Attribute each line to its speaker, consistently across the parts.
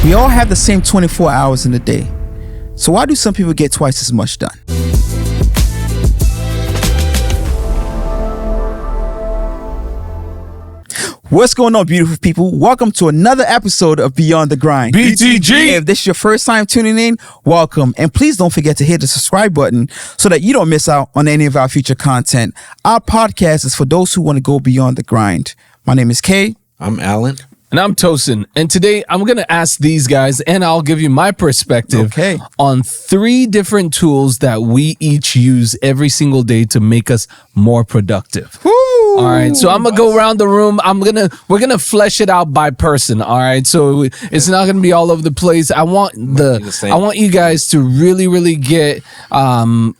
Speaker 1: We all have the same 24 hours in a day. So why do some people get twice as much done? What's going on, beautiful people? Welcome to another episode of Beyond the Grind.
Speaker 2: BTG.
Speaker 1: If this is your first time tuning in, welcome. And please don't forget to hit the subscribe button so that you don't miss out on any of our future content. Our podcast is for those who want to go beyond the grind. My name is Kay.
Speaker 3: I'm Alan.
Speaker 2: And I'm Tosin. And today I'm going to ask these guys, and I'll give you my perspective on 3 different tools that we each use every single day to make us more productive.
Speaker 1: Woo!
Speaker 2: All right, so I'm gonna go around the room. We're gonna flesh it out by person. All right, so it's not gonna be all over the place. I want you guys to really get a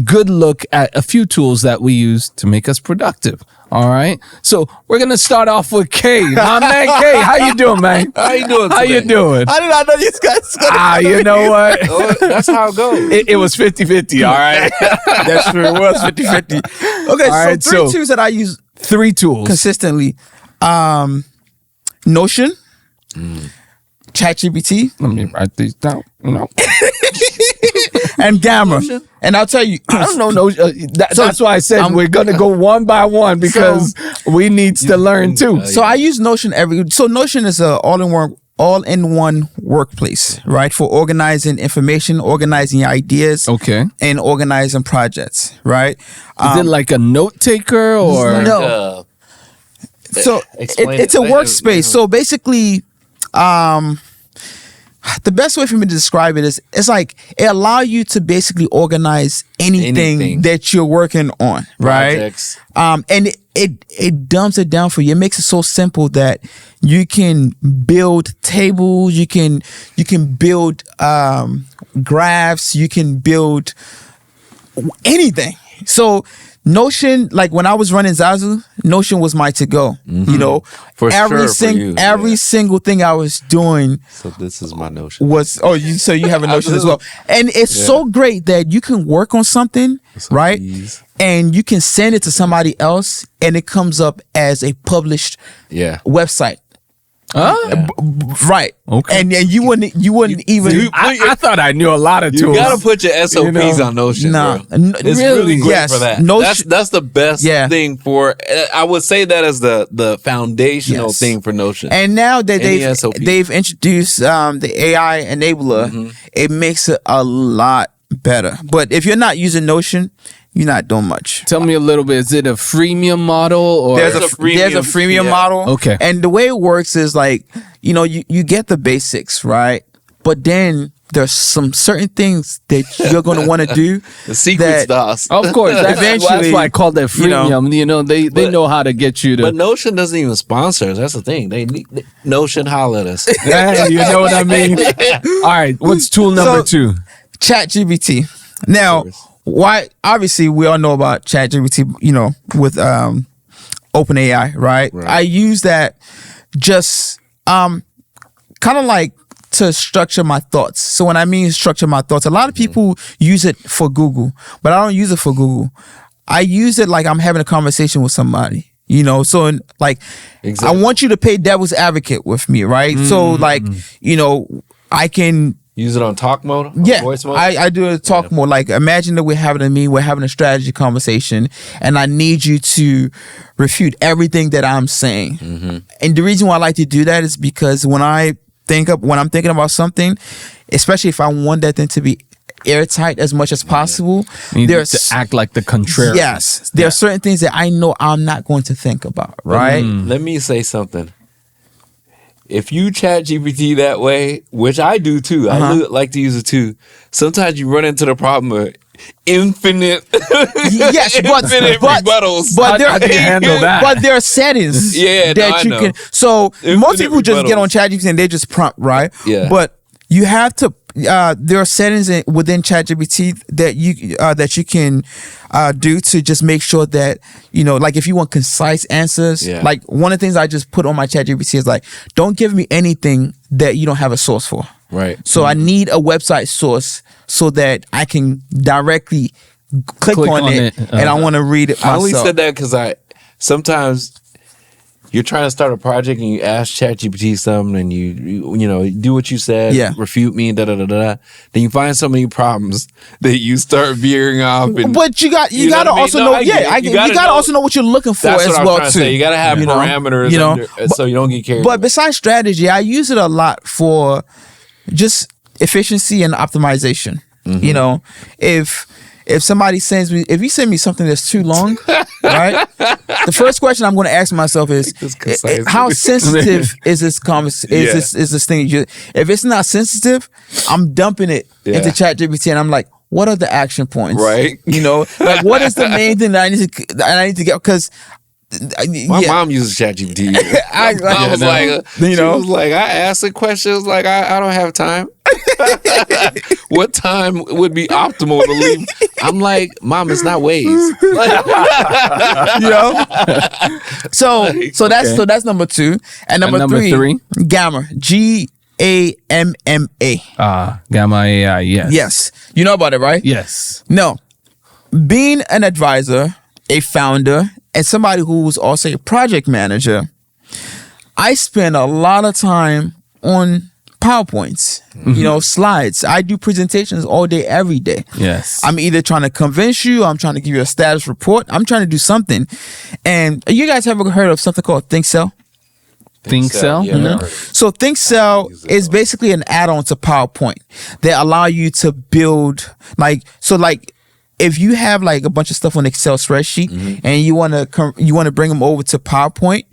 Speaker 2: good look at a few tools that we use to make us productive. All right, so we're gonna start off with Kay. My man, Kay, how you doing, man?
Speaker 3: How you doing today?
Speaker 2: How you doing?
Speaker 1: I did not know you guys.
Speaker 2: You know what?
Speaker 3: That's how it goes.
Speaker 2: It was 50-50, all right?
Speaker 1: That's true. It was 50-50. Okay,
Speaker 2: All right,
Speaker 1: so 3 tools that I use
Speaker 2: 3 tools
Speaker 1: consistently. Notion, ChatGPT,
Speaker 2: Let me write these down.
Speaker 1: and Gamma. And I'll tell you,
Speaker 2: I don't know. That's why I said we're gonna go one by one because we need to learn too.
Speaker 1: So I use Notion So Notion is a all-in-one workplace, right? For organizing information, organizing ideas,
Speaker 2: Okay.
Speaker 1: and organizing projects, right?
Speaker 2: Is it like a note taker or
Speaker 1: No. So
Speaker 3: Explain
Speaker 1: it's
Speaker 3: it.
Speaker 1: a workspace. So basically, the best way for me to describe it is it's like it allows you to basically organize anything that you're working on, right?
Speaker 3: Projects.
Speaker 1: And it dumps it down for you. It makes it so simple that you can build tables, you can build graphs, you can build anything. So Notion, like when I was running Zazu, Notion was my to-go. You know,
Speaker 3: For
Speaker 1: every
Speaker 3: sure,
Speaker 1: single thing I was doing
Speaker 3: So this is my Notion.
Speaker 1: was so you have a Notion as well. And it's so great that you can work on something, right?
Speaker 3: Ease.
Speaker 1: And you can send it to somebody else and it comes up as a published website. Right.
Speaker 2: Okay.
Speaker 1: And you wouldn't even
Speaker 2: I thought I knew a lot of
Speaker 3: You
Speaker 2: tools.
Speaker 3: gotta put your SOPs on Notion,
Speaker 1: Nah.
Speaker 3: bro. It's really great
Speaker 1: Yes.
Speaker 3: for that.
Speaker 1: Notion-
Speaker 3: That's the best thing for. I would say that as the foundational thing for Notion.
Speaker 1: And now that
Speaker 3: Any SOP.
Speaker 1: they've introduced the AI enabler, it makes it a lot better. But if you're not using Notion, you're not doing much.
Speaker 2: Tell me a little bit. Is it a freemium model or
Speaker 1: There's a freemium model.
Speaker 2: Okay.
Speaker 1: And the way it works is like, you get the basics, right? But then there's some certain things that you're going to want to do.
Speaker 3: The secret sauce.
Speaker 2: Of course, that's why I called that freemium. They know how to get you to.
Speaker 3: But Notion doesn't even sponsor us. That's the thing. They need Notion, holler at us.
Speaker 2: Yeah, you know what I mean? All right, what's tool number 2?
Speaker 1: ChatGPT. Now, why? Obviously, we all know about ChatGPT. With OpenAI, right? I use that just kind of like to structure my thoughts. So when I mean structure my thoughts, a lot of people use it for Google, but I don't use it for Google. I use it like I'm having a conversation with somebody. So I want you to play devil's advocate with me, right? So I can
Speaker 3: use it on talk mode? Voice mode?
Speaker 1: I do a talk mode. Like imagine that we're having a strategy conversation and I need you to refute everything that I'm saying. And the reason why I like to do that is because when I'm thinking about something, especially if I want that thing to be airtight as much as possible,
Speaker 2: there's to act like the contrarian.
Speaker 1: Yes. There are certain things that I know I'm not going to think about, right?
Speaker 3: Let me say something. If you chat GPT that way, which I do too, I like to use it too. Sometimes you run into the problem of infinite, rebuttals.
Speaker 2: But how do you handle that?
Speaker 1: But there are settings that you can. So most people just get on ChatGPT and they just prompt, right?
Speaker 3: Yeah.
Speaker 1: But you have to. There are settings within ChatGPT that you can do to just make sure that like if you want concise answers. Like one of the things I just put on my ChatGPT is like, don't give me anything that you don't have a source for.
Speaker 3: Right.
Speaker 1: So I need a website source so that I can directly click on it and I want to read it myself.
Speaker 3: I only said that because sometimes you're trying to start a project and you ask ChatGPT something and you know, do what you said, refute me, da da da da. Then you find so many problems that you start veering off. And,
Speaker 1: but you gotta also know. You gotta also know what you're looking for as well too.
Speaker 3: You gotta have parameters, so you don't get carried.
Speaker 1: But besides strategy, I use it a lot for just efficiency and optimization. You know, if somebody sends me, if you send me something that's too long, right? The first question I'm going to ask myself is, how sensitive is this conversation? Is this thing? If it's not sensitive, I'm dumping it into ChatGPT, and I'm like, what are the action points?
Speaker 3: Right.
Speaker 1: You know, like what is the main thing that I need to get? Because
Speaker 3: my mom uses ChatGPT. I was like, I asked the questions like I don't have time. What time would be optimal to leave? I'm like, Mom, it's not Waze.
Speaker 1: You know? So that's number 2. And number three, Gamma. GAMMA.
Speaker 2: Gamma AI, yes.
Speaker 1: Yes. You know about it, right?
Speaker 2: Yes.
Speaker 1: No. Being an advisor, a founder, and somebody who's also a project manager, I spend a lot of time on PowerPoints, you know, slides. I do presentations all day, every day.
Speaker 2: Yes.
Speaker 1: I'm either trying to convince you, I'm trying to give you a status report, I'm trying to do something. And you guys ever heard of something called ThinkCell?
Speaker 2: ThinkCell?
Speaker 3: Yeah.
Speaker 1: So ThinkCell is basically an add-on to PowerPoint that allow you to build if you have like a bunch of stuff on Excel spreadsheet and you want to bring them over to PowerPoint,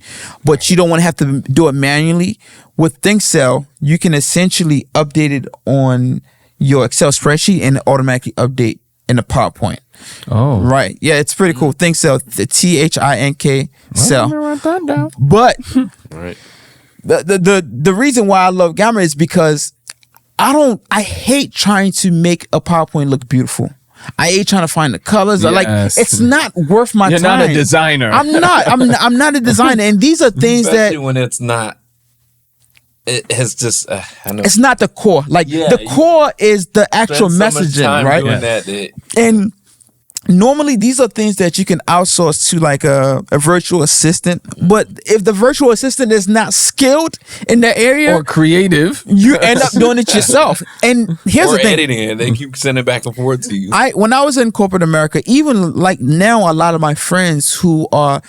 Speaker 1: but you don't want to have to do it manually, with ThinkCell, you can essentially update it on your Excel spreadsheet and automatically update in the PowerPoint.
Speaker 2: Oh,
Speaker 1: right. Yeah, it's pretty cool. ThinkCell, the THINK cell.
Speaker 2: Let me write that down.
Speaker 1: But
Speaker 3: right.
Speaker 1: The reason why I love Gamma is because I hate trying to make a PowerPoint look beautiful. I hate trying to find the colors.
Speaker 2: Yes.
Speaker 1: Like, it's not worth my time.
Speaker 2: You're not a designer.
Speaker 1: I'm not a designer. And these are things
Speaker 3: especially when it's not. It has just. I know.
Speaker 1: It's not the core. Like the core is the actual messaging, right?
Speaker 3: Doing that,
Speaker 1: and normally these are things that you can outsource to like a virtual assistant. But if the virtual assistant is not skilled in the area
Speaker 2: or creative,
Speaker 1: you end up doing it yourself. And here's the thing:
Speaker 3: editing it, they keep sending it back and forth to you.
Speaker 1: When I was in corporate America, even like now, a lot of my friends who are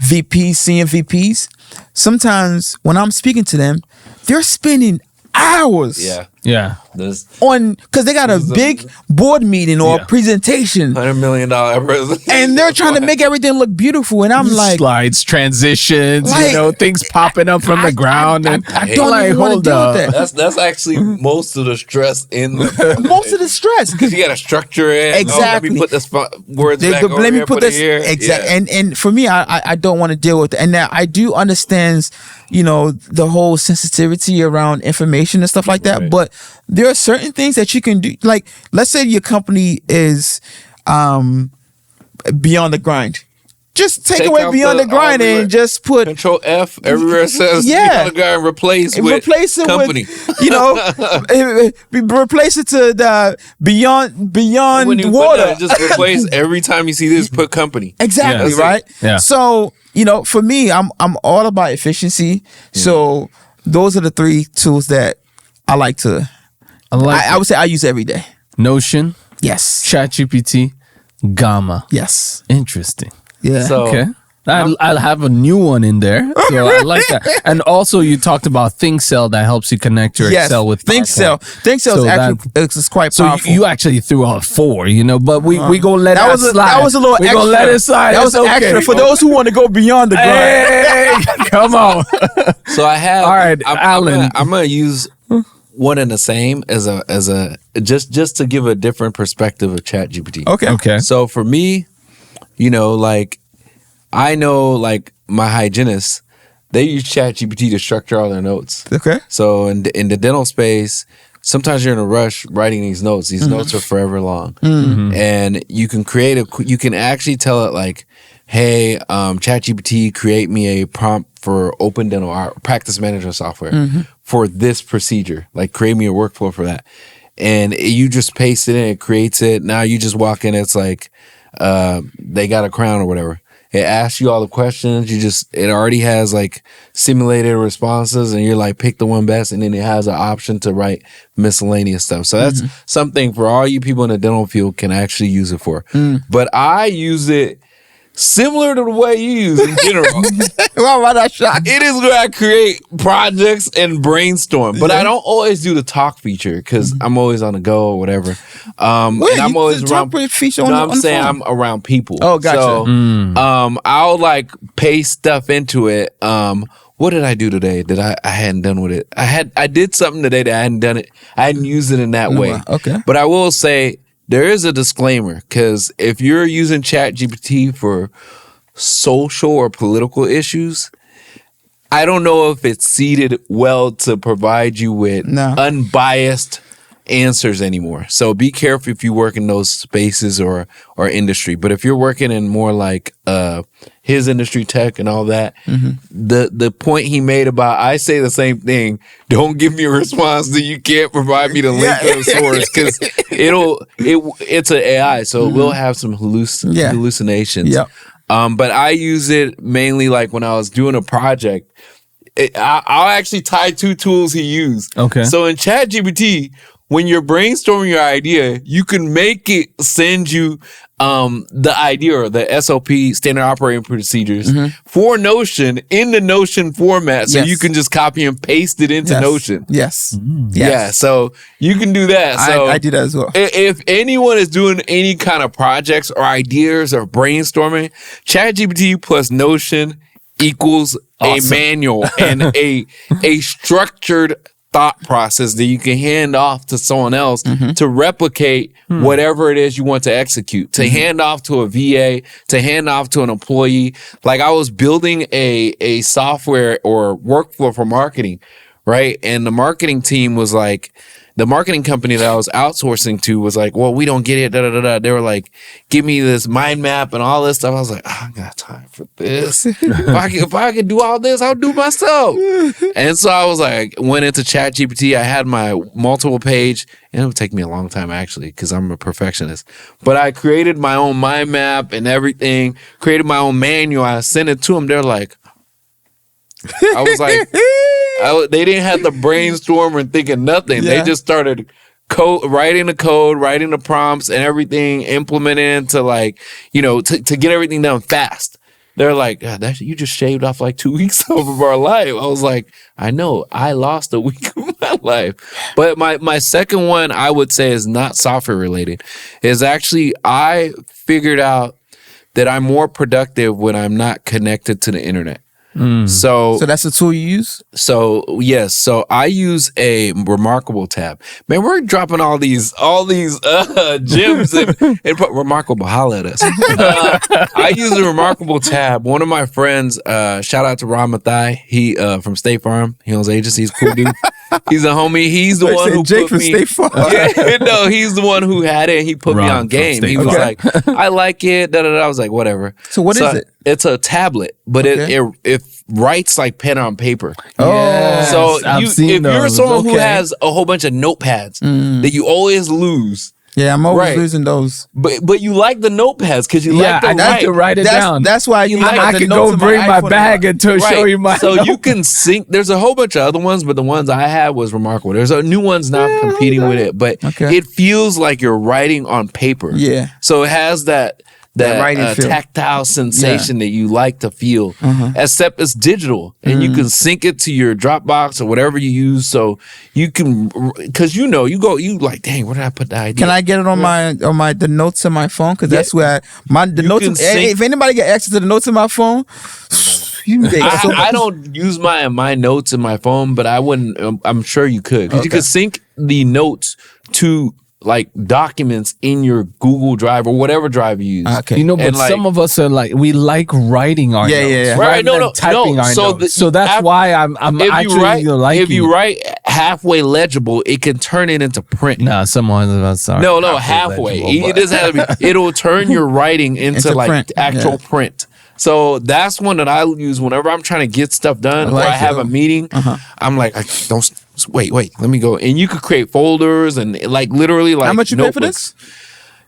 Speaker 1: VPs, senior VPs, sometimes when I'm speaking to them, they're spending hours.
Speaker 2: Yeah.
Speaker 1: Because they got a big board meeting or a presentation.
Speaker 3: $100 million presentation.
Speaker 1: And they're trying to make everything look beautiful. And I'm like,
Speaker 2: slides, transitions, things popping up from the ground.
Speaker 1: I don't even want to deal with that.
Speaker 3: That's actually most of the stress in the
Speaker 1: most of the stress.
Speaker 3: Because you got to structure it.
Speaker 1: Exactly.
Speaker 3: Let me put this words back over
Speaker 1: let me
Speaker 3: here,
Speaker 1: put this
Speaker 3: here.
Speaker 1: exactly. Yeah. And for me, I don't want to deal with it. And now I do understand, the whole sensitivity around information and stuff like that. Right. But there are certain things that you can do. Like, let's say your company is beyond the grind. Just take away beyond the grind and just put
Speaker 3: Control F everywhere it says beyond the grind and replace it company.
Speaker 1: Replace it to the beyond water.
Speaker 3: Just replace every time you see this, put company.
Speaker 1: Exactly, right?
Speaker 2: Yeah.
Speaker 1: So, for me, I'm all about efficiency. So those are the 3 tools that I like to I would say I use every day.
Speaker 2: Notion.
Speaker 1: Yes.
Speaker 2: ChatGPT. Gamma.
Speaker 1: Yes.
Speaker 2: Interesting.
Speaker 1: Yeah.
Speaker 3: So,
Speaker 2: okay. I'll have a new one in there. So I like that. And also you talked about ThinkCell that helps you connect your Excel with
Speaker 1: ThinkCell. ThinkCell is quite powerful.
Speaker 2: So you actually threw out 4, but we gonna let that slide.
Speaker 1: That was a little extra.
Speaker 2: We gonna let it slide.
Speaker 1: That was extra for those who want to go beyond the grind.
Speaker 2: Hey, come on.
Speaker 3: So I have.
Speaker 2: All right, Alan.
Speaker 3: I'm gonna use one and the same as a just to give a different perspective of ChatGPT.
Speaker 2: Okay.
Speaker 3: So for me, I know like my hygienists, they use ChatGPT to structure all their notes.
Speaker 1: Okay.
Speaker 3: So in the dental space, sometimes you're in a rush writing these notes. These notes are forever long, and you can you can actually tell it like, hey, ChatGPT, create me a prompt for open dental practice management software for this procedure. Like, create me a workflow for that. And you just paste it in, it creates it. Now you just walk in, it's like, they got a crown or whatever. It asks you all the questions. It already has like simulated responses, and you're like, pick the one best, and then it has an option to write miscellaneous stuff. So that's something for all you people in the dental field can actually use it for. But I use it similar to the way you use in general.
Speaker 1: Why am I not shocked?
Speaker 3: It is where I create projects and brainstorm, but I don't always do the talk feature because I'm always on the go or whatever.
Speaker 1: Wait,
Speaker 3: and I'm always around.
Speaker 1: Feature
Speaker 3: No,
Speaker 1: on
Speaker 3: I'm
Speaker 1: the
Speaker 3: saying
Speaker 1: phone.
Speaker 3: I'm around people.
Speaker 1: Oh, gotcha.
Speaker 3: So, I'll like paste stuff into it. What did I do today that I hadn't done with it? I did something today that I hadn't done it. I hadn't used it in that way.
Speaker 1: Okay.
Speaker 3: But I will say there is a disclaimer, because if you're using ChatGPT for social or political issues, I don't know if it's seeded well to provide you with unbiased answers anymore. So be careful if you work in those spaces or industry. But if you're working in more like his industry, tech and all that, the point he made about, I say the same thing, don't give me a response that you can't provide me the link to the source, because it's an AI, so it will have some hallucinations.
Speaker 1: Yep.
Speaker 3: But I use it mainly like when I was doing a project. I'll actually tie two tools he used.
Speaker 2: Okay.
Speaker 3: So in ChatGPT, when you're brainstorming your idea, you can make it send you the idea or the SOP, standard operating procedures, for Notion in the Notion format. So you can just copy and paste it into Notion.
Speaker 1: Yes.
Speaker 3: Yeah, so you can do that. So
Speaker 1: I do that as well.
Speaker 3: If anyone is doing any kind of projects or ideas or brainstorming, ChatGPT plus Notion equals a manual and a structured thought process that you can hand off to someone else to replicate whatever it is you want to execute, to hand off to a VA, to hand off to an employee. Like I was building a software or workflow for marketing, right? And the marketing team was like, the marketing company that I was outsourcing to was like, well, we don't get it. They were like, give me this mind map and all this stuff. I was like, I don't got time for this. If I could do all this, I'll do it myself. And so I was like, went into ChatGPT. I had my multiple page, and it would take me a long time actually, because I'm a perfectionist. But I created my own mind map and everything, created my own manual. I sent it to them. They're like, I was like, they didn't have to brainstorm or think of nothing. They just started writing the code, writing the prompts and everything, implementing into like, to get everything done fast. They're like, God, you just shaved off like 2 weeks off of our life. I was like, I know, I lost a week of my life. But my second one, I would say, is not software related. Is actually, I figured out that I'm more productive when I'm not connected to the internet. So
Speaker 1: that's the tool you use?
Speaker 3: So yes, so I use a Remarkable tab. Man, we're dropping all these gems and put Remarkable, holla at us. I use a Remarkable tab. One of my friends, shout out to Ron Mathai, he from State Farm. He owns agency. He's a cool dude. He's a homie. He's the one who
Speaker 1: Jake
Speaker 3: put
Speaker 1: from
Speaker 3: me.
Speaker 1: State Farm.
Speaker 3: Yeah, no, he's the one who had it. He put me on game. He was like, I like it. I was like, whatever.
Speaker 1: So what is it?
Speaker 3: It's a tablet, but it writes like pen on paper.
Speaker 2: Yes,
Speaker 3: So if you're someone who
Speaker 2: Okay.
Speaker 3: has a whole bunch of notepads that you always lose,
Speaker 1: Yeah, I'm always losing those.
Speaker 3: but you like the notepads because you like to
Speaker 2: I like to write it down.
Speaker 1: That's why you
Speaker 2: I could go bring my bag and to show you my.
Speaker 3: So you can sync. There's a whole bunch of other ones, but the ones I had was Remarkable. There's a new ones now competing with it, but it feels like you're writing on paper.
Speaker 1: Yeah.
Speaker 3: So it has that tactile sensation that you like to feel, except it's digital, and you can sync it to your Dropbox or whatever you use. So you can, because you like, dang, where did I put the idea?
Speaker 1: Can I get it on the notes in my phone? Because that's where the notes. If anybody get access to the notes in my phone,
Speaker 3: I don't use my notes in my phone, but I wouldn't. I'm sure you could, because you could sync the notes to like documents in your Google Drive or whatever drive you use.
Speaker 1: Okay.
Speaker 2: But like, some of us are like, we like writing our notes.
Speaker 3: Right. No.
Speaker 2: Typing our notes. So that's why I'm actually liking
Speaker 3: if you write halfway legible, it can turn it into print.
Speaker 2: No, someone else. Sorry.
Speaker 3: No, halfway. It doesn't have to be. It'll turn your writing into like
Speaker 1: print.
Speaker 3: actual print. So that's one that I use whenever I'm trying to get stuff done or I have a meeting. I'm like, don't wait, let me go. And you could create folders and like literally like
Speaker 1: how much you
Speaker 3: notebooks.
Speaker 1: pay for this?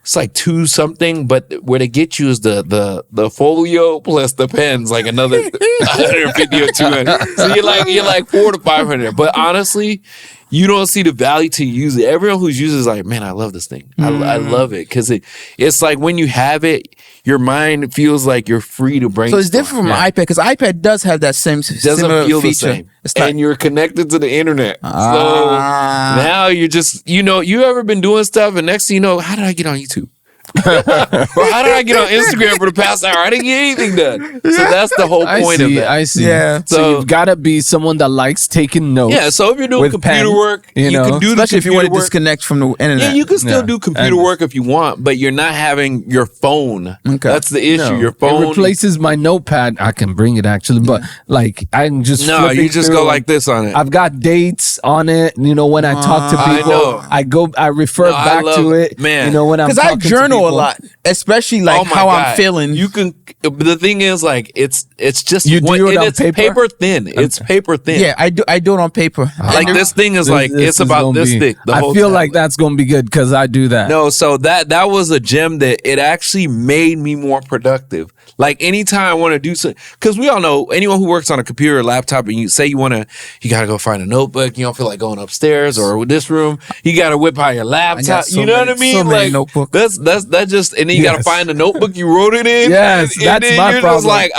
Speaker 3: it's like 2 something, but where they get you is the folio plus the pens, like another 150 or 200. So you're like 400 to 500. But honestly, you don't see the value to use it. Everyone who's used it is like, man, I love this thing. I love it because it's like when you have it, your mind feels like you're free to brainstorm.
Speaker 1: So it's different from iPad because iPad does have that same
Speaker 3: doesn't feel
Speaker 1: feature.
Speaker 3: the same. And you're connected to the internet. So now you're just, you ever been doing stuff and next thing you know, how did I get on YouTube? Or how did I get on Instagram for the past hour? I didn't get anything done. So that's the whole point of it.
Speaker 2: I see.
Speaker 1: Yeah.
Speaker 2: So you've got to be someone that likes taking notes.
Speaker 3: Yeah. So if you're doing computer work, you can do
Speaker 1: especially if you want to
Speaker 3: work.
Speaker 1: disconnect from the internet.
Speaker 3: Yeah, you can still do computer work if you want, but you're not having your phone. Okay. That's the issue. Your phone
Speaker 2: it replaces my notepad. I can bring it actually, but like I'm just
Speaker 3: you just go like this on it.
Speaker 2: I've got dates on it. When I talk to people, I refer back to it.
Speaker 3: Man,
Speaker 2: when I'm
Speaker 1: because I journal a lot, especially like how I'm feeling.
Speaker 3: You can. The thing is, like, it's just
Speaker 2: you do it on
Speaker 3: it's
Speaker 2: paper?
Speaker 3: paper thin. It's paper thin.
Speaker 1: Yeah, I do it on paper.
Speaker 3: Like this thing is like it's about this thick.
Speaker 2: I feel like that's gonna be good because I do that.
Speaker 3: No, so that was a gem that it actually made me more productive. Like anytime I want to do something, because we all know anyone who works on a computer or laptop, and you say you got to go find a notebook, you don't feel like going upstairs or this room, you got to whip out your laptop. You know what I mean?
Speaker 1: So many notebooks.
Speaker 3: That's just, and then you got to find the notebook you wrote it in.
Speaker 2: Yes,
Speaker 3: and
Speaker 2: that's
Speaker 3: then
Speaker 2: my
Speaker 3: you're
Speaker 2: problem.
Speaker 3: Just like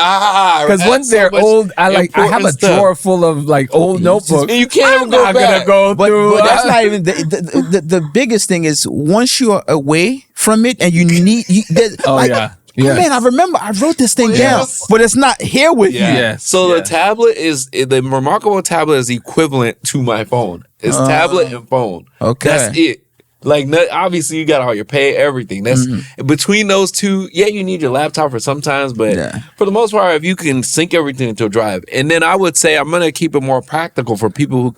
Speaker 2: because once they're old, I have a drawer full of like old notebooks.
Speaker 3: And you can't even go back.
Speaker 2: Gonna go through.
Speaker 1: But that's not even the biggest thing is once you are away from it and you need. Man, I remember I wrote this thing down, but it's not here with you.
Speaker 3: So the tablet the Remarkable tablet is equivalent to my phone. It's tablet and phone.
Speaker 1: Okay,
Speaker 3: that's it. Like obviously you got all your pay, everything. That's between those two. Yeah, you need your laptop for sometimes, but for the most part, if you can sync everything into a drive, and then I would say I'm gonna keep it more practical for people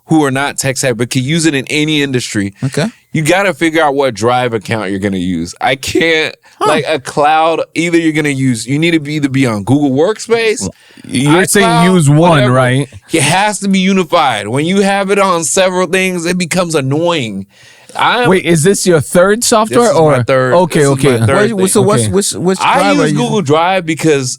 Speaker 3: who are not tech savvy but can use it in any industry.
Speaker 1: Okay.
Speaker 3: You got to figure out what drive account you're going to use. I can't, like a cloud, you need to either be on Google Workspace.
Speaker 2: You're saying use one, whatever. Right?
Speaker 3: It has to be unified. When you have it on several things, it becomes annoying.
Speaker 2: Wait, is this your third software?
Speaker 3: This is my third.
Speaker 2: Okay.
Speaker 1: Which drive
Speaker 3: I use
Speaker 1: are you
Speaker 3: Google Drive because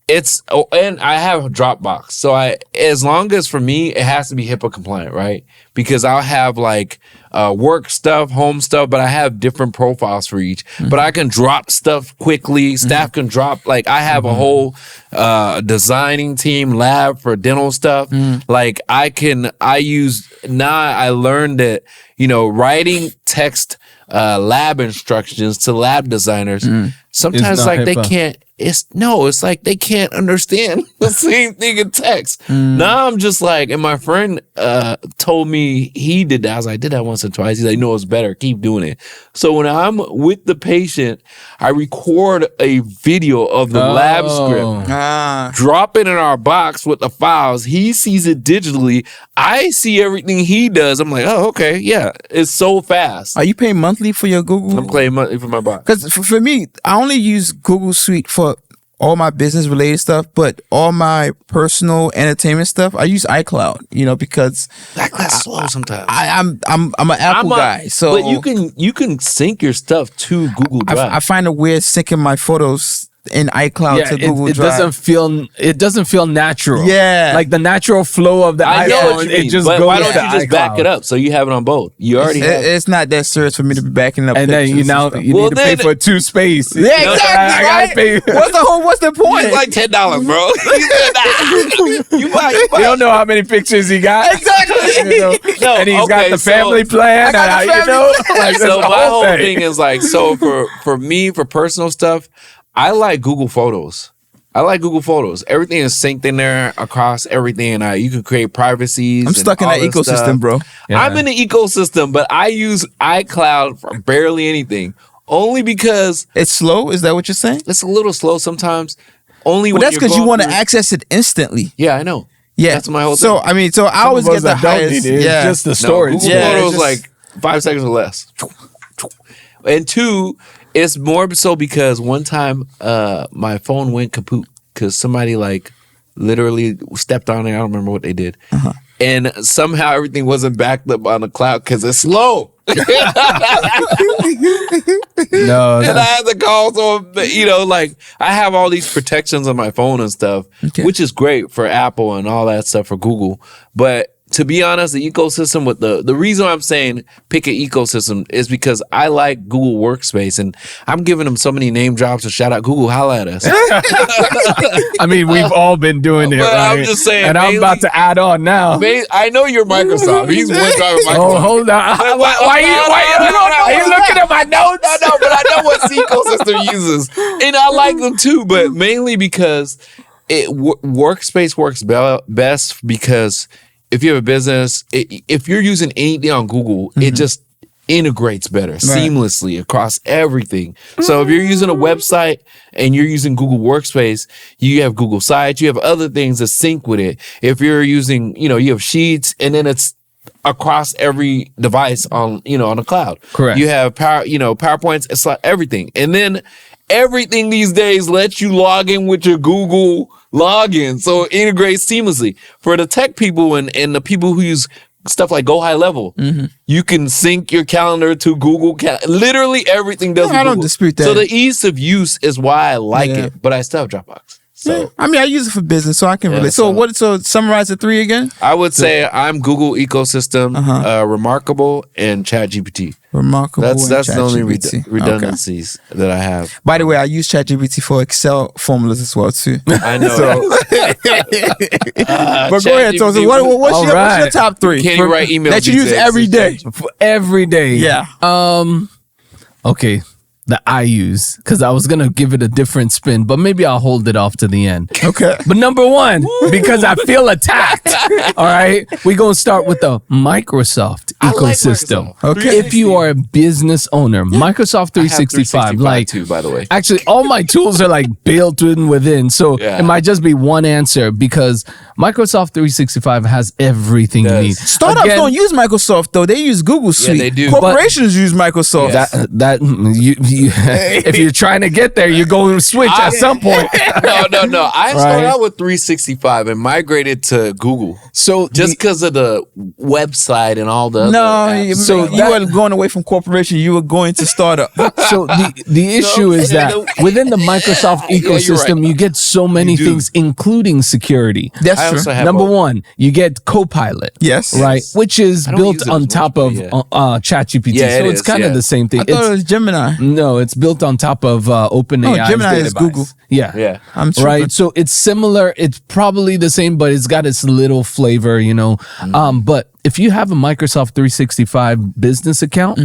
Speaker 3: and I have Dropbox. So as long as for me, it has to be HIPAA compliant, right? Because I'll have like work stuff, home stuff, but I have different profiles for each. But I can drop stuff quickly. Staff can drop, like I have a whole designing team, lab for dental stuff. Like I learned that, writing text lab instructions to lab designers, sometimes like HIPAA. They can't. It's like they can't understand the same thing in text. Now I'm just like, and my friend told me he did that. I was like, I did that once or twice. He's like, no, it's better. Keep doing it. So when I'm with the patient, I record a video of the lab script, drop it in our box with the files. He sees it digitally. I see everything he does. I'm like, oh, okay, yeah. It's so fast.
Speaker 1: Are you paying monthly for your Google?
Speaker 3: I'm paying monthly for my box.
Speaker 1: Because for me, I only use Google Suite for all my business related stuff, but all my personal entertainment stuff, I use iCloud. Because
Speaker 3: iCloud's slow sometimes.
Speaker 1: I'm an Apple guy, so
Speaker 3: but you can sync your stuff to Google Drive.
Speaker 1: I find it weird syncing my photos in iCloud to Google Drive.
Speaker 2: It doesn't feel natural.
Speaker 1: Yeah,
Speaker 2: like the natural flow of the iPhone. It just goes.
Speaker 3: Why don't you just back it up so you have it on both? You already have it.
Speaker 1: It's not that serious for me to be backing up.
Speaker 2: And then you need to pay for 2 space.
Speaker 1: Yeah, exactly. I gotta pay. What's the point?
Speaker 3: It's like $10, bro.
Speaker 2: You don't know how many pictures he got.
Speaker 1: Exactly.
Speaker 2: And he's got the family plan.
Speaker 3: So my whole thing is like, so for me, for personal stuff, I like Google Photos. Everything is synced in there across everything. You can create privacies.
Speaker 1: I'm stuck in that ecosystem,
Speaker 3: stuff.
Speaker 1: bro.
Speaker 3: Yeah. I'm in the ecosystem, but I use iCloud for barely anything. Only because
Speaker 1: it's slow. Is that what you're saying?
Speaker 3: It's a little slow sometimes.
Speaker 1: But that's because you want to access it instantly.
Speaker 3: Yeah, I know.
Speaker 1: Yeah,
Speaker 3: that's my whole thing.
Speaker 1: So I always get the highest.
Speaker 2: Yeah, just the storage.
Speaker 3: Google Photos like 5 seconds or less. And 2. It's more so because one time my phone went kaput because somebody like literally stepped on it. I don't remember what they did. And somehow everything wasn't backed up on the cloud because it's slow.
Speaker 2: No,
Speaker 3: And I had to call, so like I have all these protections on my phone and stuff, which is great for Apple and all that stuff for Google. But to be honest, the ecosystem with the reason I'm saying pick an ecosystem is because I like Google Workspace, and I'm giving them so many name drops and shout out Google, holla at us.
Speaker 2: I mean, we've all been doing it,
Speaker 3: But
Speaker 2: right?
Speaker 3: I'm just saying,
Speaker 2: and I'm about to add on now.
Speaker 3: I know you're Microsoft. He's one driving Microsoft.
Speaker 2: Oh, hold on. Why are you looking at my notes?
Speaker 3: No, but I know what ecosystem uses, and I like them too. But mainly because Workspace works best because if you have a business, if you're using anything on Google, it just integrates better seamlessly across everything. So if you're using a website and you're using Google Workspace, you have Google Sites, you have other things that sync with it. If you're using, you have Sheets, and then it's across every device on the cloud.
Speaker 2: Correct.
Speaker 3: You have PowerPoints, it's like everything. And then everything these days lets you log in with your Google login, so it integrates seamlessly. For the tech people and the people who use stuff like Go High Level, you can sync your calendar to Google. Literally everything does.
Speaker 1: I don't dispute that.
Speaker 3: So the ease of use is why I like it, but I still have Dropbox. So
Speaker 1: I mean, I use it for business, so I can relate. So summarize the 3 again.
Speaker 3: I would say I'm Google ecosystem, Remarkable, and ChatGPT.
Speaker 1: Remarkable.
Speaker 3: That's the only
Speaker 1: ChatGPT.
Speaker 3: redundancies that I have.
Speaker 1: By the way, I use ChatGPT for Excel formulas as well too.
Speaker 3: I know.
Speaker 1: But go ahead, Tosin. What's your top 3
Speaker 3: Can you write emails
Speaker 1: that you use every day?
Speaker 2: Every day.
Speaker 1: Yeah.
Speaker 2: Okay. That I use, because I was gonna give it a different spin, but maybe I'll hold it off to the end.
Speaker 1: Okay.
Speaker 2: But number 1, because I feel attacked. All right, we're gonna start with the Microsoft ecosystem.
Speaker 3: Microsoft.
Speaker 1: Okay.
Speaker 2: If you are a business owner, Microsoft 365, like
Speaker 3: too, by the way.
Speaker 2: Actually, all my tools are like built in within, so it might just be one answer because Microsoft 365 has everything you need.
Speaker 1: Startups don't use Microsoft though; they use Google Suite.
Speaker 3: they do.
Speaker 1: Corporations use Microsoft.
Speaker 2: If you're trying to get there, you're going to switch at some point.
Speaker 3: No. I started out with 365 and migrated to Google.
Speaker 2: So
Speaker 3: just because of the website and all the other apps.
Speaker 1: So you were going away from corporation. You were going to startup.
Speaker 2: So the issue is that within the Microsoft ecosystem, you get so many things, including security.
Speaker 1: That's true.
Speaker 2: Number 1, you get Copilot.
Speaker 1: Yes.
Speaker 2: Right, which is built on top of ChatGPT. So it's kind of the same thing.
Speaker 1: I thought it was Gemini.
Speaker 2: No, it's built on top of OpenAI's
Speaker 1: Gemini
Speaker 2: database.
Speaker 1: is Google.
Speaker 2: Yeah.
Speaker 1: I'm sure.
Speaker 2: Right. So it's similar. It's probably the same, but it's got its little flavor, But if you have a Microsoft 365 business account,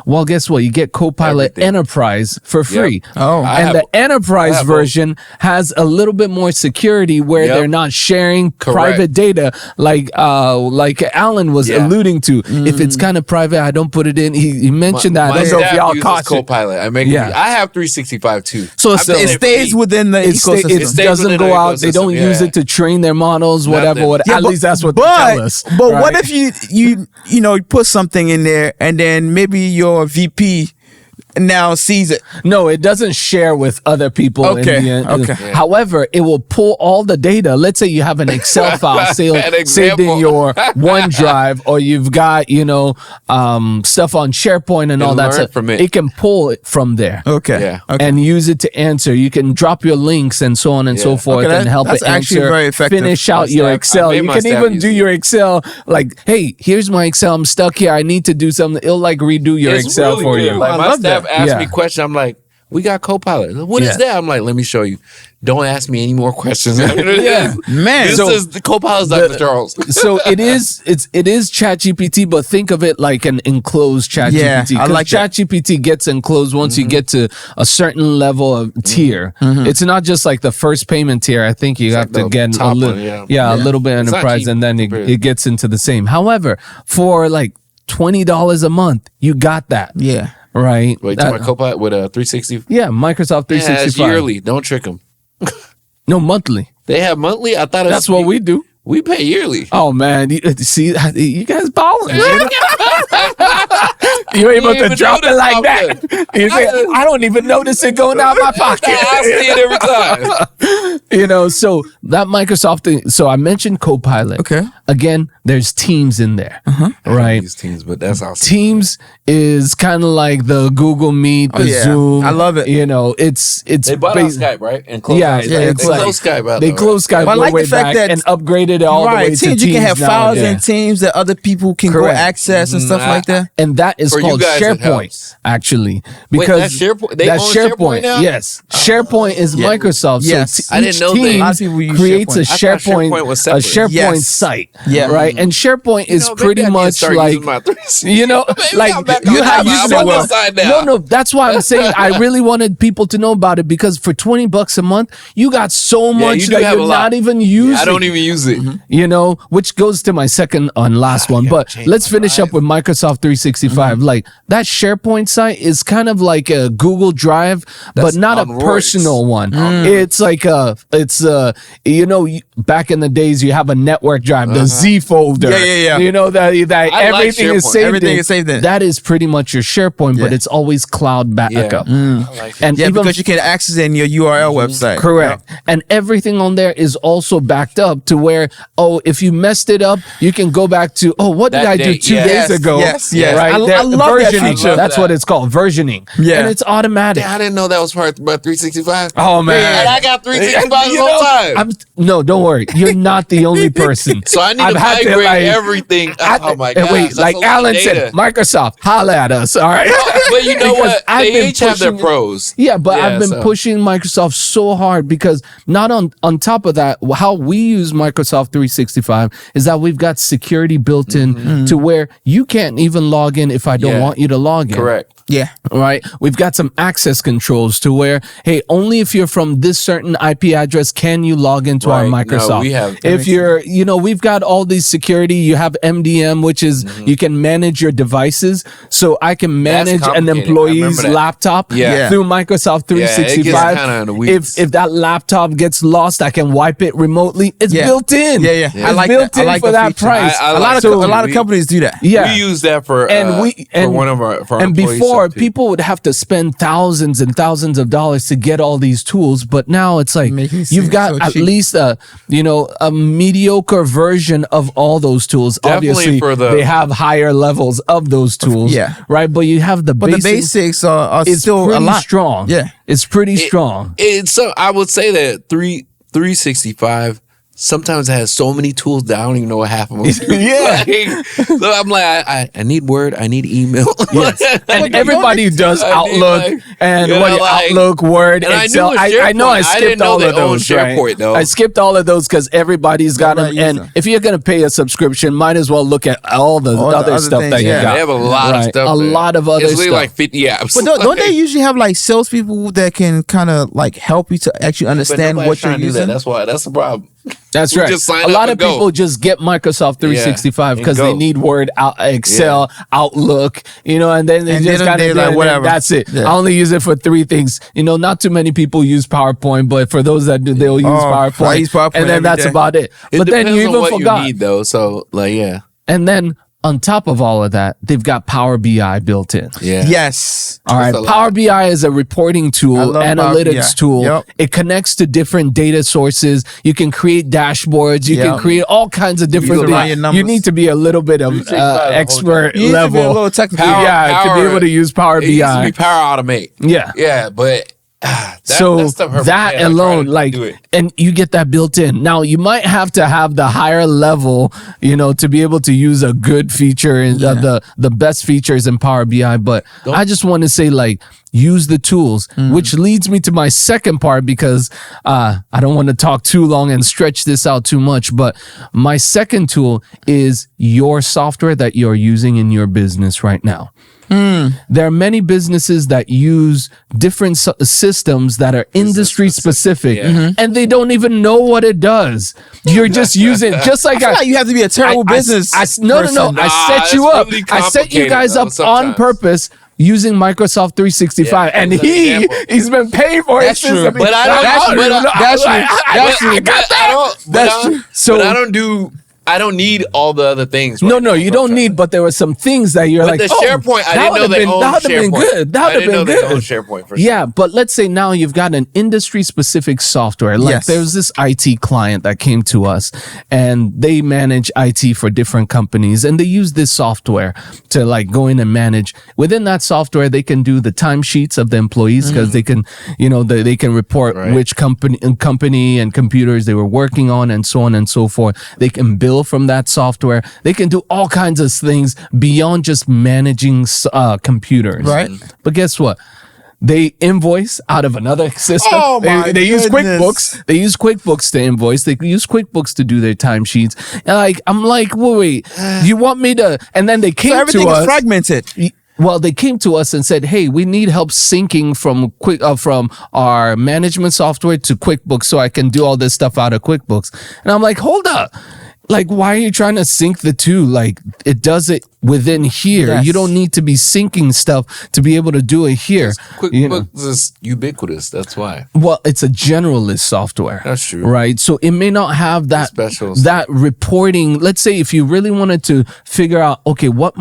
Speaker 2: well, guess what? You get Copilot Enterprise for free.
Speaker 1: Yep. Oh,
Speaker 2: and the Enterprise version has a little bit more security where they're not sharing private data like Alan was alluding to. If it's kind of private, I don't put it in. He mentioned that. I don't know if y'all caught
Speaker 3: Copilot. I have 365 too.
Speaker 1: So it stays within the ecosystem.
Speaker 2: It doesn't go out. They don't use it to train their models, whatever. At least that's what they tell us.
Speaker 1: But what if you put something in there and then maybe your VP now sees it?
Speaker 2: No, it doesn't share with other people.
Speaker 1: Okay.
Speaker 2: However, it will pull all the data. Let's say you have an Excel file saved in your OneDrive, or you've got stuff on SharePoint and all that stuff. It can pull it from there.
Speaker 1: Okay.
Speaker 2: And use it to answer. You can drop your links and so on and so forth, and help it answer.
Speaker 1: Very effective.
Speaker 2: Finish out your Excel. You can even do your Excel like, hey, here's my Excel. I'm stuck here. I need to do something. It'll like redo your Excel for you.
Speaker 3: Like my staff asked me questions. I'm like, we got Copilot. What is that? I'm like, let me show you. Don't ask me any more questions.
Speaker 1: Man.
Speaker 3: This is the Copilot's Dr. Charles.
Speaker 2: So it is ChatGPT, but think of it like an enclosed ChatGPT.
Speaker 1: Yeah, I like
Speaker 2: ChatGPT gets enclosed once you get to a certain level of tier. It's not just like the first payment tier. I think you have to get a little bit enterprise, and then it gets into the same. However, for like $20 a month, you got that.
Speaker 1: Yeah.
Speaker 2: Right.
Speaker 3: Wait, my Copilot with a 360?
Speaker 2: Yeah, Microsoft 365.
Speaker 3: Yeah, it's yearly. Don't trick them.
Speaker 2: No, monthly.
Speaker 3: They have monthly? I thought
Speaker 2: that's what we do.
Speaker 3: We pay yearly.
Speaker 2: Oh man, see, you guys balling. You able to drop it like that? I don't even notice it going out my pocket.
Speaker 3: I see it every time.
Speaker 2: So that Microsoft thing. So I mentioned Copilot.
Speaker 1: Okay.
Speaker 2: Again, there's Teams in there, right?
Speaker 3: Use Teams, but that's awesome.
Speaker 2: Teams is kind of like the Google Meet, the Zoom.
Speaker 1: I love it.
Speaker 2: It's
Speaker 3: they bought out Skype, right? And closed
Speaker 2: it's
Speaker 3: they closed Skype out.
Speaker 2: They closed Skype
Speaker 1: I like
Speaker 2: way
Speaker 1: the fact
Speaker 2: back
Speaker 1: that
Speaker 2: and upgraded it all the way to Teams.
Speaker 1: You can have files
Speaker 2: nowadays.
Speaker 1: in Teams that other people can go access and stuff like that.
Speaker 2: And that is
Speaker 3: For you
Speaker 2: called
Speaker 3: guys, it
Speaker 2: SharePoint,
Speaker 3: helps.
Speaker 2: actually,
Speaker 3: Wait,
Speaker 2: because
Speaker 3: that's SharePoint? They own SharePoint now?
Speaker 2: Yes, SharePoint is Microsoft.
Speaker 1: Yes.
Speaker 2: So
Speaker 3: I didn't know that.
Speaker 2: team
Speaker 3: A lot
Speaker 1: of people use
Speaker 2: creates
Speaker 1: SharePoint.
Speaker 2: a
Speaker 3: I thought SharePoint was separate.
Speaker 2: SharePoint site.
Speaker 1: Yeah.
Speaker 2: Right. And SharePoint is
Speaker 3: Maybe
Speaker 2: pretty
Speaker 3: I need to
Speaker 2: much
Speaker 3: start
Speaker 2: like
Speaker 3: using my 360.
Speaker 2: like
Speaker 3: I'm back
Speaker 2: you
Speaker 3: on
Speaker 2: have
Speaker 3: top. I'm on this side now.
Speaker 2: No, that's why I'm saying I really wanted people to know about it, because for $20 a month, you got so much
Speaker 3: you do
Speaker 2: that
Speaker 3: have
Speaker 2: you're
Speaker 3: a lot.
Speaker 2: not even using.
Speaker 3: I don't even use it.
Speaker 2: Which goes to my second and last one. But let's finish up with Microsoft 365. Like that SharePoint site is kind of like a Google Drive, but not a
Speaker 3: on roids.
Speaker 2: personal one. It's like back in the days, you have a network drive, the Z folder.
Speaker 1: Yeah.
Speaker 2: That
Speaker 3: I like
Speaker 2: everything is
Speaker 3: SharePoint.
Speaker 2: saved.
Speaker 1: Everything is saved in.
Speaker 2: That is pretty much your SharePoint, but
Speaker 1: Yeah.
Speaker 2: it's always cloud backup.
Speaker 3: I like it.
Speaker 2: And
Speaker 1: Yeah,
Speaker 2: even
Speaker 1: because you can access it in your URL website.
Speaker 2: correct. And everything on there is also backed up to where, if you messed it up, you can go back to, what did
Speaker 3: That
Speaker 2: I do
Speaker 3: date,
Speaker 2: 2
Speaker 3: yes,
Speaker 2: days ago?
Speaker 1: yes.
Speaker 2: Right?
Speaker 1: I love that
Speaker 2: versioning.
Speaker 1: feature.
Speaker 2: That's what it's called, versioning.
Speaker 1: Yeah.
Speaker 2: And it's automatic.
Speaker 3: I didn't know that was part about 365.
Speaker 2: Oh, man.
Speaker 3: And I got 365 the
Speaker 2: You
Speaker 3: whole
Speaker 2: know,
Speaker 3: time.
Speaker 2: No, don't worry. You're not the only person.
Speaker 3: So I need
Speaker 2: I've
Speaker 3: to
Speaker 2: had
Speaker 3: migrate
Speaker 2: like,
Speaker 3: everything. Oh my
Speaker 2: and
Speaker 3: god!
Speaker 2: wait, like Alan said, Microsoft, holla at us. All right.
Speaker 3: But you know
Speaker 2: Because
Speaker 3: what?
Speaker 2: I've
Speaker 3: They
Speaker 2: been
Speaker 3: each have their
Speaker 2: pushing-
Speaker 3: pros.
Speaker 2: Yeah, but
Speaker 3: Yeah,
Speaker 2: I've been
Speaker 3: so-
Speaker 2: pushing Microsoft so hard because not on top of that, how we use Microsoft 365 is that we've got security built in to where you can't even log in if I don't
Speaker 3: Yeah.
Speaker 2: want you to log in.
Speaker 3: Correct.
Speaker 1: Yeah.
Speaker 2: Right. We've got some access controls to where, hey, only if you're from this certain IP address can you log into our
Speaker 3: Right. No,
Speaker 2: Microsoft.
Speaker 3: we have-
Speaker 2: if you're, we've got all these security. You have MDM, which is you can manage your devices. So I can manage an
Speaker 3: complicated. I
Speaker 2: employee's
Speaker 3: remember that.
Speaker 2: laptop
Speaker 3: Yeah.
Speaker 2: through Microsoft
Speaker 3: Yeah, it gets
Speaker 2: 365.
Speaker 3: kinda in the weeds.
Speaker 2: If that laptop gets lost, I can wipe it remotely. It's
Speaker 1: Yeah.
Speaker 2: built in.
Speaker 1: Yeah.
Speaker 2: It's
Speaker 1: I like
Speaker 2: built
Speaker 1: that. I
Speaker 2: in
Speaker 1: like
Speaker 2: for
Speaker 1: the
Speaker 2: that
Speaker 1: feature.
Speaker 2: price.
Speaker 3: I
Speaker 1: A
Speaker 3: like
Speaker 1: lot
Speaker 3: so
Speaker 1: of companies do that.
Speaker 2: Yeah.
Speaker 3: We use that for one of our for our
Speaker 2: and
Speaker 3: employees
Speaker 2: before
Speaker 3: stuff, too.
Speaker 2: people would have to spend thousands and thousands of dollars to get all these tools, but now it's like
Speaker 1: Making it
Speaker 2: you've
Speaker 1: seem
Speaker 2: got
Speaker 1: so
Speaker 2: at
Speaker 1: cheap.
Speaker 2: least a mediocre version of all those tools.
Speaker 3: Definitely
Speaker 2: Obviously,
Speaker 3: for the-
Speaker 2: they have higher levels of those tools.
Speaker 1: Yeah.
Speaker 2: right. But you have the
Speaker 1: But the basics are
Speaker 2: It's
Speaker 1: still
Speaker 2: pretty
Speaker 1: a lot.
Speaker 2: strong.
Speaker 1: Yeah.
Speaker 2: it's pretty strong.
Speaker 3: It's so I would say that 365 sometimes it has so many tools that I don't even know what half of them.
Speaker 2: Yeah.
Speaker 3: So I'm like, I need Word, I need email.
Speaker 2: Yes. And everybody does
Speaker 3: I mean,
Speaker 2: Outlook
Speaker 3: like,
Speaker 2: and
Speaker 3: you know, like-
Speaker 2: Outlook, Word,
Speaker 3: And I
Speaker 2: Excel.
Speaker 3: knew
Speaker 2: I know I
Speaker 3: SharePoint. I
Speaker 2: skipped
Speaker 3: didn't know
Speaker 2: all
Speaker 3: they
Speaker 2: of those.
Speaker 3: owned
Speaker 2: Right?
Speaker 3: SharePoint, though.
Speaker 2: I skipped all of those because everybody's got them.
Speaker 1: Everybody
Speaker 2: And
Speaker 1: use them.
Speaker 2: if you're going to pay a subscription, might as well look at all the
Speaker 1: All the
Speaker 2: other
Speaker 1: other
Speaker 2: stuff
Speaker 1: things,
Speaker 2: that you
Speaker 1: yeah.
Speaker 2: got.
Speaker 3: They have a lot of
Speaker 2: Right.
Speaker 3: stuff.
Speaker 2: A
Speaker 3: there.
Speaker 2: lot of other
Speaker 3: It's really
Speaker 2: stuff.
Speaker 3: like 50 apps.
Speaker 1: But don't they usually have like salespeople that can kind of like help you to actually understand what you're using?
Speaker 3: That's why. That's the problem.
Speaker 2: That's
Speaker 3: We
Speaker 2: right.
Speaker 3: just sign
Speaker 2: A
Speaker 3: up
Speaker 2: lot
Speaker 3: and
Speaker 2: of
Speaker 3: go.
Speaker 2: people just get Microsoft 365
Speaker 3: and
Speaker 2: because they
Speaker 3: go.
Speaker 2: need Word, Excel, Outlook, and then they
Speaker 1: And
Speaker 2: just
Speaker 1: then
Speaker 2: got
Speaker 1: they're
Speaker 2: to
Speaker 1: like, whatever.
Speaker 2: That's it.
Speaker 1: Yeah.
Speaker 2: I only use it for 3 things. Not too many people use PowerPoint, but for those that do, they'll use PowerPoint.
Speaker 1: I use PowerPoint
Speaker 2: and then
Speaker 1: every
Speaker 2: that's
Speaker 1: day.
Speaker 2: about it.
Speaker 3: It
Speaker 2: But then
Speaker 3: depends
Speaker 2: you
Speaker 3: on
Speaker 2: even
Speaker 3: what
Speaker 2: forgot.
Speaker 3: you need, though. So, like, yeah.
Speaker 2: And then on top of all of that, they've got Power BI built in.
Speaker 3: Yeah.
Speaker 1: Yes.
Speaker 2: All right.
Speaker 3: a lot.
Speaker 2: Power BI is a reporting
Speaker 1: I
Speaker 2: tool,
Speaker 1: love Power
Speaker 2: analytics
Speaker 1: BI.
Speaker 2: tool.
Speaker 1: Yep.
Speaker 2: It connects to different data sources. You can create dashboards. You can
Speaker 1: Yep.
Speaker 2: create all kinds of different
Speaker 1: can run your
Speaker 2: things.
Speaker 1: numbers.
Speaker 2: You need to be a little bit of expert
Speaker 1: You need to be a
Speaker 2: level.
Speaker 1: little technical.
Speaker 2: To be able to use Power
Speaker 3: It used to
Speaker 2: BI.
Speaker 3: be Power Automate.
Speaker 2: Yeah.
Speaker 3: Yeah, but
Speaker 2: So
Speaker 3: stuff hurt my
Speaker 2: that
Speaker 3: head. I tried
Speaker 2: alone,
Speaker 3: to
Speaker 2: like,
Speaker 3: do it.
Speaker 2: and you get that built in. Now you might have to have the higher level, to be able to use a good feature and the best features in Power BI. But I just want to say, like, use the tools, which leads me to my second part because I don't want to talk too long and stretch this out too much. But my second tool is your software that you're using in your business right now. There are many businesses that use different systems that are industry specific, and they don't even know what it does. You're just using, just like
Speaker 1: I feel like you have to be a terrible business.
Speaker 2: No.
Speaker 1: person.
Speaker 2: I set you
Speaker 3: it's
Speaker 2: up.
Speaker 3: really
Speaker 2: I set you
Speaker 3: complicated,
Speaker 2: guys
Speaker 3: though,
Speaker 2: up on
Speaker 3: sometimes.
Speaker 2: purpose using Microsoft 365,
Speaker 3: Yeah,
Speaker 2: and
Speaker 3: as an example.
Speaker 2: he's been paying for
Speaker 1: That's
Speaker 2: it. since
Speaker 1: true.
Speaker 2: the
Speaker 3: But I don't.
Speaker 2: beginning.
Speaker 3: That's true.
Speaker 2: I got that.
Speaker 3: But I don't do. I don't need all the other things.
Speaker 2: No, you don't need. But there were some things that you're
Speaker 3: but
Speaker 2: like,
Speaker 3: the SharePoint. I didn't know they owned
Speaker 2: that would have been good. That would have been good.
Speaker 3: SharePoint for sure.
Speaker 2: Yeah, but let's say now you've got an industry-specific software. Like there's this IT client that came to us, and they manage IT for different companies, and they use this software to like go in and manage. Within that software, they can do the timesheets of the employees because they can, they can report which company and computers they were working on, and so on and so forth. They can build from that software. They can do all kinds of things beyond just managing computers.
Speaker 1: Right.
Speaker 2: But guess what? They invoice out of another system.
Speaker 1: Oh my
Speaker 2: they use
Speaker 1: goodness.
Speaker 2: QuickBooks. They use QuickBooks to invoice. They use QuickBooks to do their timesheets. And I'm like, wait, you want me to? And then they came
Speaker 1: everything
Speaker 2: to us.
Speaker 1: is fragmented.
Speaker 2: Well, they came to us and said, "Hey, we need help syncing from our management software to QuickBooks, so I can do all this stuff out of QuickBooks." And I'm like, "Hold up." Like, why are you trying to sync the two? Like, it does it within here.
Speaker 1: Yes.
Speaker 2: You don't need to be syncing stuff to be able to do it here.
Speaker 3: QuickBooks is ubiquitous. That's why.
Speaker 2: Well, it's a generalist software.
Speaker 3: That's true.
Speaker 2: Right? So it may not have that reporting. Let's say if you really wanted to figure out, okay, what's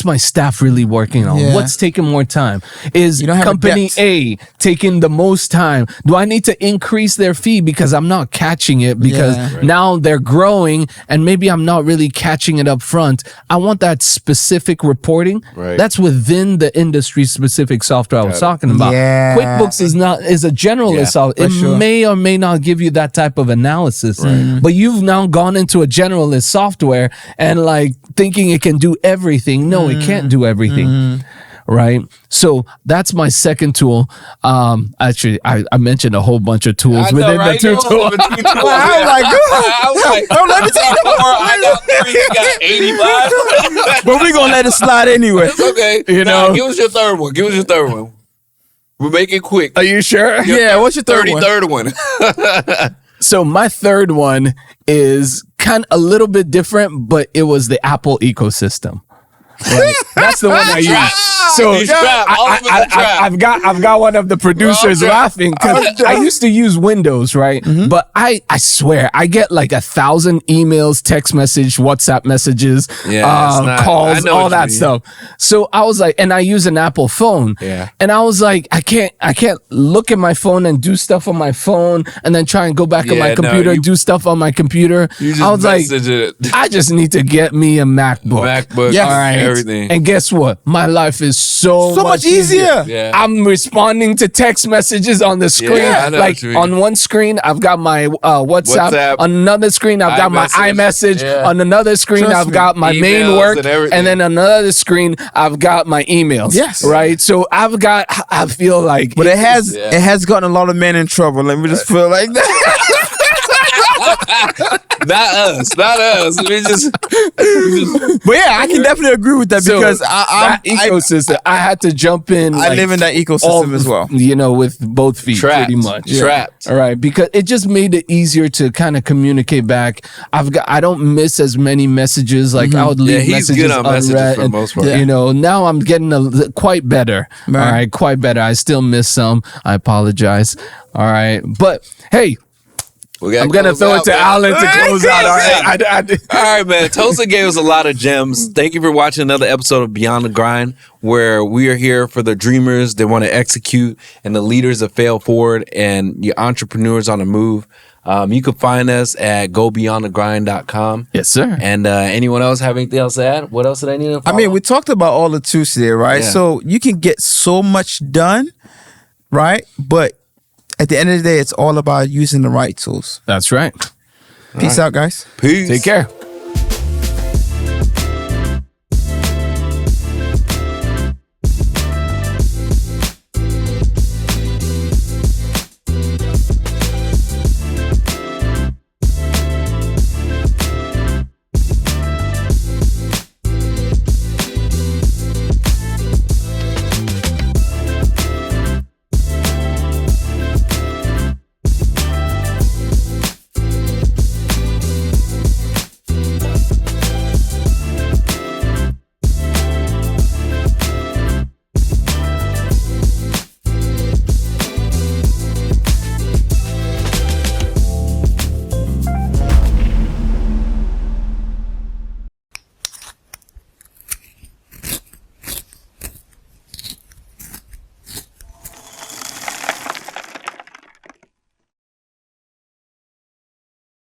Speaker 2: my staff really working on?
Speaker 1: Yeah.
Speaker 2: What's taking more time? Is company A taking the most time? Do I need to increase their fee because I'm not catching it because now they're growing and maybe I'm not really catching it up front? I want that specific reporting.
Speaker 3: Right.
Speaker 2: That's within the industry specific software I was talking about.
Speaker 1: Yeah.
Speaker 2: QuickBooks is a generalist software. It may or may not give you that type of analysis. Right. But you've now gone into a generalist software and like thinking it can do everything. No, it can't do everything. Right. So that's my second tool. Actually, I mentioned a whole bunch of tools within the two tools.
Speaker 1: I was like, don't let me take it.
Speaker 3: I got 3, you got 85.
Speaker 1: But we're going to let it slide anyway.
Speaker 3: It's okay. Give us your third one. We'll make it quick.
Speaker 2: Are you sure?
Speaker 1: Yeah, what's your third one?
Speaker 3: 33rd one.
Speaker 2: So my third one is kind of a little bit different, but it was the Apple ecosystem. Right? That's the one I use. So I've got one of the producers laughing because I used to use Windows, right? But I swear I get like 1,000 emails, text message, WhatsApp messages, calls, all that stuff. So I was like, and I use an Apple phone, and I was like, I can't look at my phone and do stuff on my phone, and then try and go back on my computer and do stuff on my computer.
Speaker 3: I was like,
Speaker 2: I just need to get me a MacBook.
Speaker 3: All right. Everything.
Speaker 2: And guess what? My life is so much easier.
Speaker 3: Yeah.
Speaker 2: I'm responding to text messages on the screen.
Speaker 3: Yeah,
Speaker 2: like on one screen, I've got my WhatsApp. On another screen, I've got my iMessage. Yeah. On another screen, I've got my main work. And then another screen, I've got my emails.
Speaker 1: Yes.
Speaker 2: Right? So I feel like.
Speaker 1: But it has gotten a lot of men in trouble. Let me just feel like that.
Speaker 3: Not us. We just.
Speaker 1: But yeah, I can definitely agree with that because
Speaker 2: I had to jump in.
Speaker 1: I live in that ecosystem as well.
Speaker 2: With both feet, pretty much.
Speaker 3: Trapped.
Speaker 2: All right, because it just made it easier to kind of communicate back. I don't miss as many messages. Like I would leave messages
Speaker 3: good on
Speaker 2: unread.
Speaker 3: Messages for the most part.
Speaker 2: Now I'm getting quite better. Right. All right, quite better. I still miss some. I apologize. All right, but hey. I'm going to throw it to Alan to close out. All
Speaker 3: right, man. Tosa gave us a lot of gems. Thank you for watching another episode of Beyond the Grind, where we are here for the dreamers that want to execute and the leaders that fail forward and your entrepreneurs on the move. You can find us at gobeyondthegrind.com.
Speaker 2: Yes, sir.
Speaker 3: And anyone else have anything else to add? What else did I need to follow?
Speaker 1: I mean, we talked about all the tools today, right? Yeah. So you can get so much done, right? But at the end of the day, it's all about using the right tools.
Speaker 2: That's right.
Speaker 1: Peace out, guys.
Speaker 3: Peace.
Speaker 2: Take care.